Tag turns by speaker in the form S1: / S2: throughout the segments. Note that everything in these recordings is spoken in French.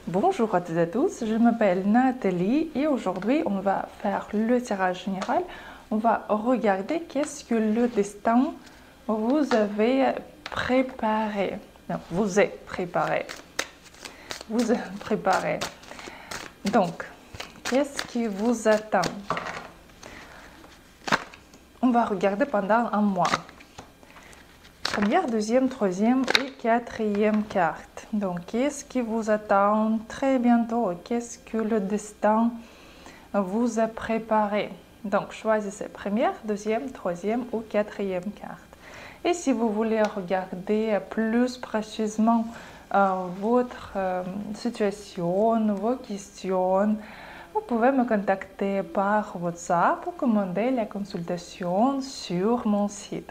S1: Bonjour à toutes et à tous, je m'appelle Nathalie et aujourd'hui on va faire le tirage général. On va regarder qu'est-ce que le destin vous avez préparé. Non, vous est préparé. Vous est préparé. Donc, qu'est-ce qui vous attend? On va regarder pendant un mois. Première, deuxième, troisième et quatrième carte. Donc, qu'est-ce qui vous attend très bientôt? Qu'est-ce que le destin vous a préparé? Donc, choisissez première, deuxième, troisième ou quatrième carte. Et si vous voulez regarder plus précisément votre situation, vos questions, vous pouvez me contacter par WhatsApp ou commander la consultation sur mon site.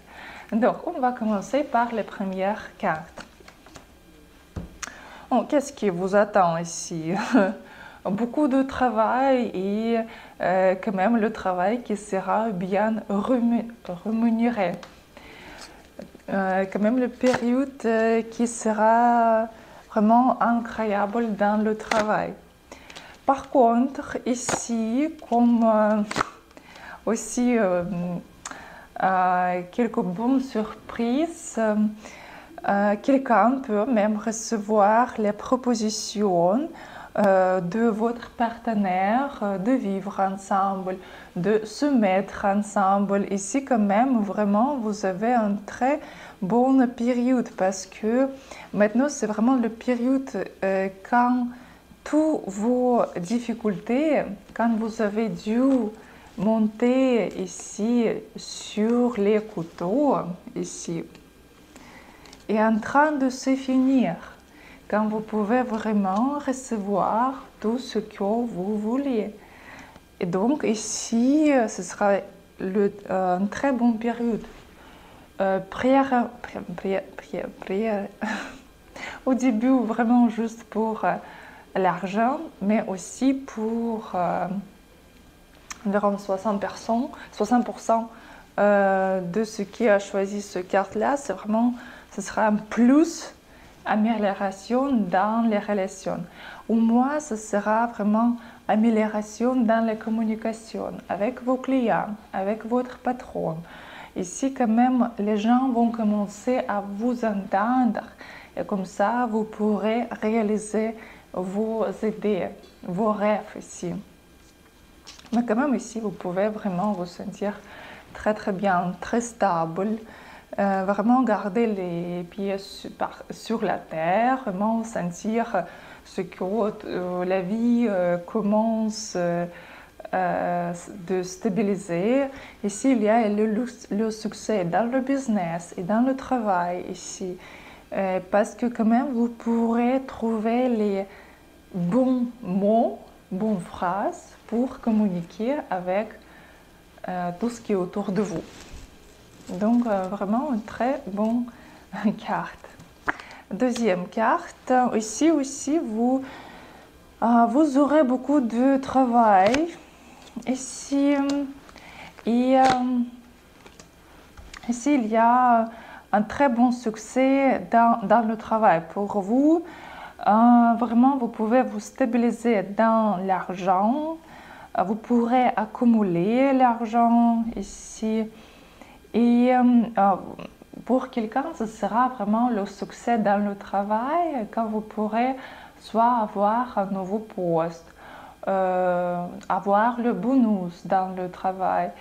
S1: Donc, on va commencer par les premières cartes. Oh, qu'est-ce qui vous attend ici? Beaucoup de travail et quand même le travail qui sera bien rémunéré. Quand même la période qui sera vraiment incroyable dans le travail. Par contre, ici, comme aussi quelques bonnes surprises, quelqu'un peut même recevoir les propositions de votre partenaire de vivre ensemble, de se mettre ensemble. Ici, quand même, vraiment, vous avez une très bonne période parce que maintenant, c'est vraiment la période quand toutes vos difficultés, quand vous avez dû monter ici sur les couteaux, ici, est en train de se finir. Quand vous pouvez vraiment recevoir tout ce que vous voulez. Et donc ici, ce sera une très bonne période. Prière au début vraiment juste pour l'argent, mais aussi pour environ 60% de ce qui a choisi cette carte-là. C'est vraiment, ce sera un plus amélioration dans les relations. Ou moi, ce sera vraiment amélioration dans la communication avec vos clients, avec votre patron. Ici, quand même, les gens vont commencer à vous entendre et comme ça, vous pourrez réaliser vos idées, vos rêves ici. Mais quand même, ici, vous pouvez vraiment vous sentir très très bien, très stable. Vraiment garder les pieds sur la terre, vraiment sentir ce que la vie commence de stabiliser. Ici, il y a le succès dans le business et dans le travail ici. Parce que quand même, vous pourrez trouver les bons mots, bonnes phrases pour communiquer avec tout ce qui est autour de vous. Donc, vraiment une très bonne carte. Deuxième carte, ici aussi, vous aurez beaucoup de travail. Ici, ici, il y a un très bon succès dans le travail pour vous. Vraiment, vous pouvez vous stabiliser dans l'argent. Vous pourrez accumuler l'argent ici. Et pour quelqu'un, ce sera vraiment le succès dans le travail quand vous pourrez soit avoir un nouveau poste, avoir le bonus dans le travail.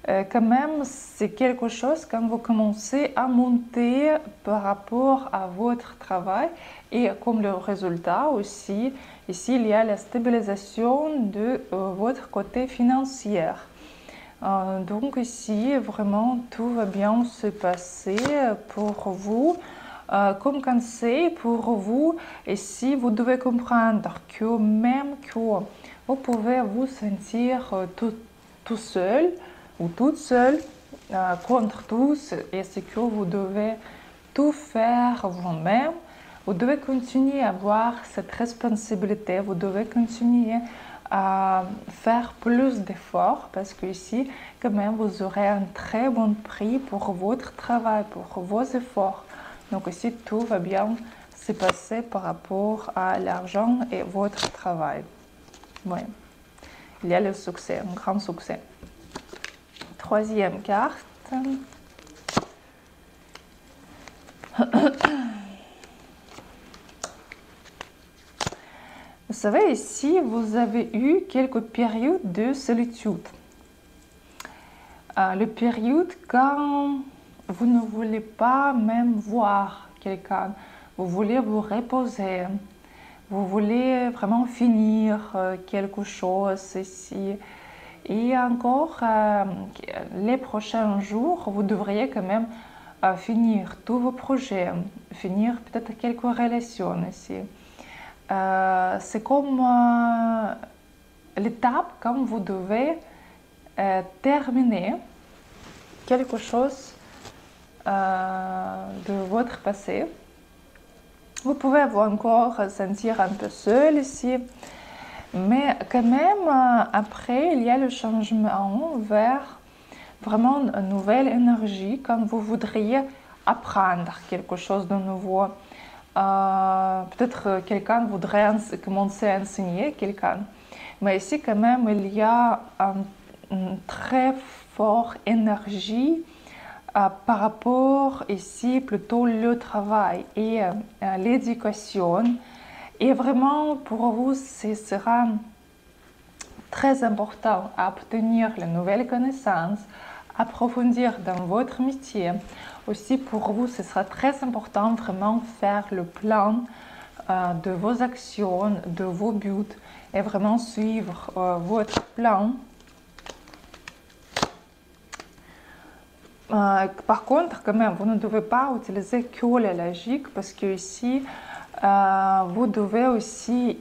S1: Quand même, c'est quelque chose quand vous commencez à monter par rapport à votre travail et comme le résultat aussi, ici il y a la stabilisation de votre côté financier. Donc ici, vraiment, tout va bien se passer pour vous. Comme conseil pour vous, ici, vous devez comprendre que même que vous pouvez vous sentir tout seul ou toute seule contre tous et ce que vous devez tout faire vous-même, vous devez continuer à avoir cette responsabilité, vous devez continuer à faire plus d'efforts parce que ici, quand même, vous aurez un très bon prix pour votre travail, pour vos efforts. Donc ici, tout va bien se passer par rapport à l'argent et votre travail. Oui, il y a le succès, un grand succès. Troisième carte. Vous savez, ici, vous avez eu quelques périodes de solitude. Le période quand vous ne voulez pas même voir quelqu'un, vous voulez vous reposer, vous voulez vraiment finir quelque chose ici. Et encore, les prochains jours, vous devriez quand même finir tous vos projets, finir peut-être quelques relations ici. C'est comme l'étape quand vous devez terminer quelque chose de votre passé. Vous pouvez vous encore sentir un peu seul ici, mais quand même après il y a le changement vers vraiment une nouvelle énergie quand vous voudriez apprendre quelque chose de nouveau. Peut-être quelqu'un voudrait commencer à enseigner quelqu'un, mais ici quand même il y a une très forte énergie par rapport ici plutôt le travail et l'éducation. Et vraiment pour vous ce sera très important à obtenir les nouvelles connaissances, approfondir dans votre métier. Aussi pour vous, ce sera très important vraiment faire le plan de vos actions, de vos buts et vraiment suivre votre plan. Par contre, quand même, vous ne devez pas utiliser que la logique parce que ici, vous devez aussi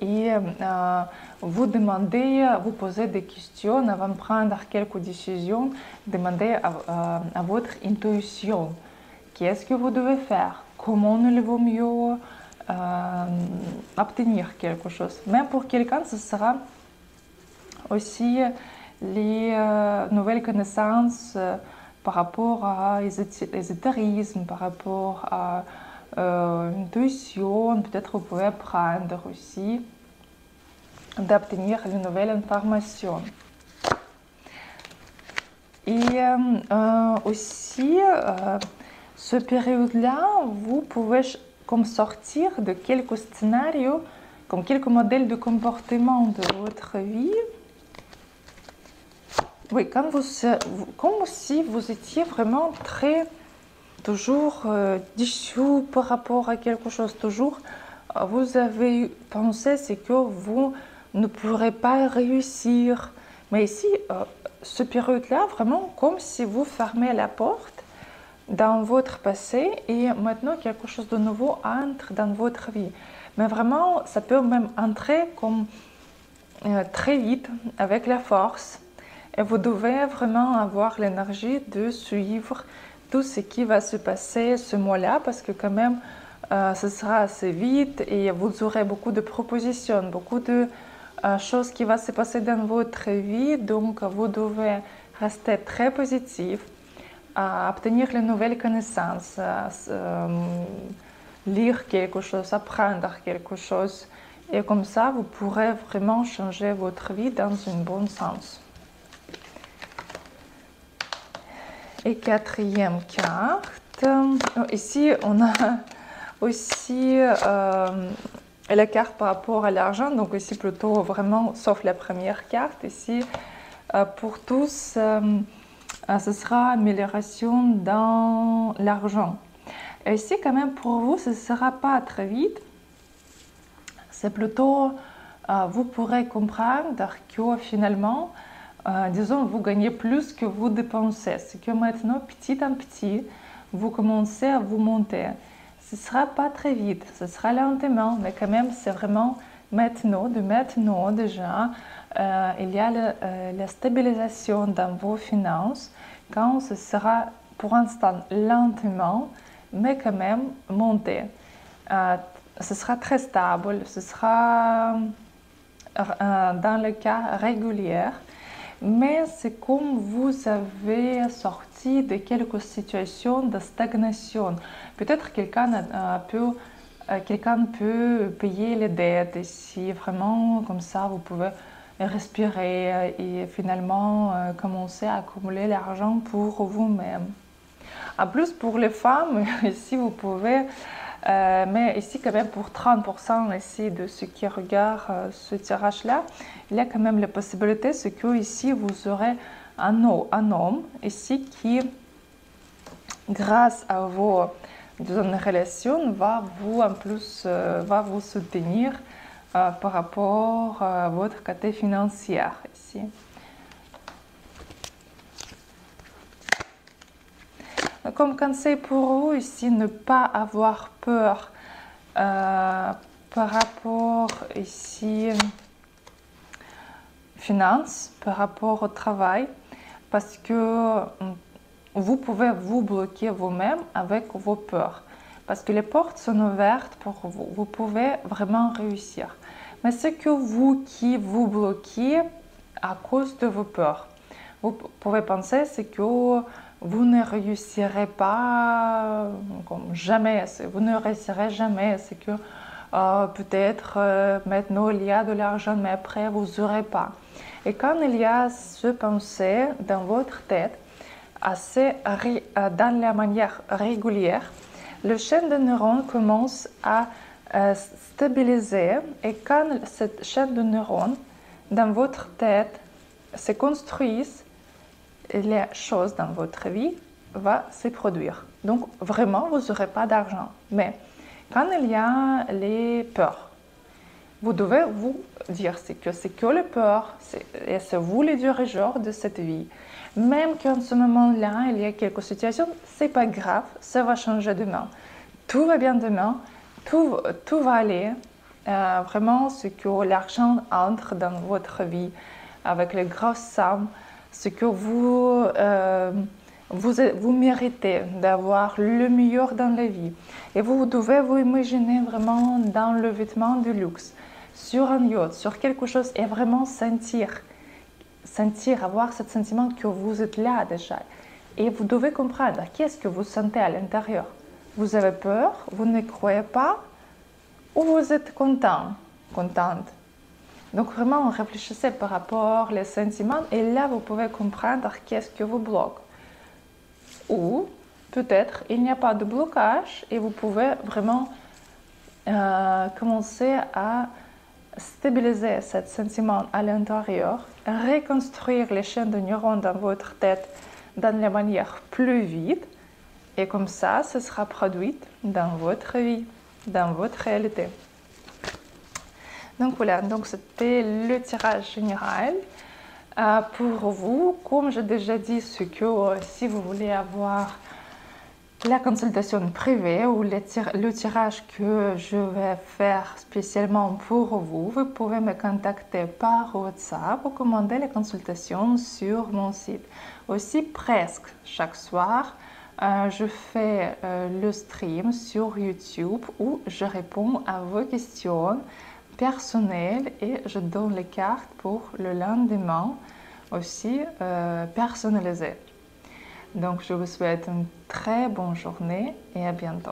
S1: vous demander, vous poser des questions avant de prendre quelques décisions, demander à votre intuition. Qu'est-ce que vous devez faire? Comment il vaut mieux obtenir quelque chose? Même pour quelqu'un, ce sera aussi les nouvelles connaissances par rapport à l'ésotérisme, par rapport à intuition. Peut-être vous pouvez apprendre aussi d'obtenir les nouvelles informations. Et aussi, ce période-là, vous pouvez comme sortir de quelques scénarios, comme quelques modèles de comportement de votre vie. Oui, comme si vous étiez vraiment toujours déçu par rapport à quelque chose. Toujours, vous avez pensé c'est que vous ne pourrez pas réussir. Mais ici, ce période-là, vraiment comme si vous fermez la porte dans votre passé et maintenant quelque chose de nouveau entre dans votre vie. Mais vraiment, ça peut même entrer comme très vite avec la force. Et vous devez vraiment avoir l'énergie de suivre tout ce qui va se passer ce mois-là parce que quand même, ce sera assez vite et vous aurez beaucoup de propositions, beaucoup de choses qui vont se passer dans votre vie. Donc, vous devez rester très positif, obtenir les nouvelles connaissances, lire quelque chose, apprendre quelque chose. Et comme ça, vous pourrez vraiment changer votre vie dans un bon sens. Et quatrième carte, ici on a aussi la carte par rapport à l'argent, donc ici plutôt vraiment, sauf la première carte, ici pour tous, ce sera amélioration dans l'argent. Et ici quand même pour vous, ce ne sera pas très vite, c'est plutôt, vous pourrez comprendre que finalement, disons, vous gagnez plus que vous dépensez. C'est que maintenant, petit à petit, vous commencez à vous monter. Ce ne sera pas très vite, ce sera lentement, mais quand même, c'est vraiment maintenant, déjà, il y a la stabilisation dans vos finances, quand ce sera pour l'instant lentement, mais quand même monté. Ce sera très stable, ce sera dans le cas régulier. Mais c'est comme vous avez sorti de quelques situations de stagnation. Peut-être quelqu'un peut quelqu'un peut payer les dettes ici, vraiment comme ça vous pouvez respirer et finalement commencer à accumuler l'argent pour vous-même. En plus pour les femmes, ici vous pouvez, mais ici quand même pour 30% ici de ceux qui regardent ce tirage-là, il y a quand même la possibilité, c'est que ici vous aurez un homme ici qui, grâce à vos relations, va vous soutenir par rapport à votre côté financier ici. Comme conseil pour vous ici, ne pas avoir peur par rapport ici finances, par rapport au travail, parce que vous pouvez vous bloquer vous-même avec vos peurs. Parce que les portes sont ouvertes pour vous. Vous pouvez vraiment réussir. Mais c'est que vous qui vous bloquez à cause de vos peurs. Vous pouvez penser c'est que vous ne réussirez pas comme jamais. Vous ne réussirez jamais. C'est que peut-être maintenant il y a de l'argent, mais après vous n'aurez pas. Et quand il y a ce pensée dans votre tête, dans la manière régulière, le chaîne de neurones commence à stabiliser et quand cette chaîne de neurones dans votre tête se construisent, les choses dans votre vie vont se produire. Donc vraiment, vous n'aurez pas d'argent. Mais quand il y a les peurs, vous devez vous dire c'est que les peurs et c'est vous les dirigeants de cette vie. Même qu'en ce moment-là, il y a quelques situations, c'est pas grave, ça va changer demain. Tout va bien demain, tout va aller. Vraiment, ce que l'argent entre dans votre vie avec les grosses sommes, ce que vous méritez d'avoir le meilleur dans la vie. Et vous devez vous imaginer vraiment dans le vêtement de luxe, sur un yacht, sur quelque chose et vraiment sentir, avoir ce sentiment que vous êtes là déjà. Et vous devez comprendre qu'est-ce que vous sentez à l'intérieur. Vous avez peur, vous ne croyez pas, ou vous êtes content, contente. Donc vraiment, réfléchissez par rapport aux sentiments et là, vous pouvez comprendre qu'est-ce que vous bloque. Ou peut-être il n'y a pas de blocage et vous pouvez vraiment commencer à stabiliser ce sentiment à l'intérieur, reconstruire les chaînes de neurones dans votre tête dans la manière plus vite et comme ça, ce sera produit dans votre vie, dans votre réalité. Donc voilà, donc c'était le tirage général. Pour vous, comme j'ai déjà dit, ce que si vous voulez avoir la consultation privée ou le tirage que je vais faire spécialement pour vous, vous pouvez me contacter par WhatsApp ou commander les consultations sur mon site. Aussi, presque chaque soir, je fais le stream sur YouTube où je réponds à vos questions personnelles et je donne les cartes pour le lendemain aussi personnalisées. Donc je vous souhaite une très bonne journée et à bientôt.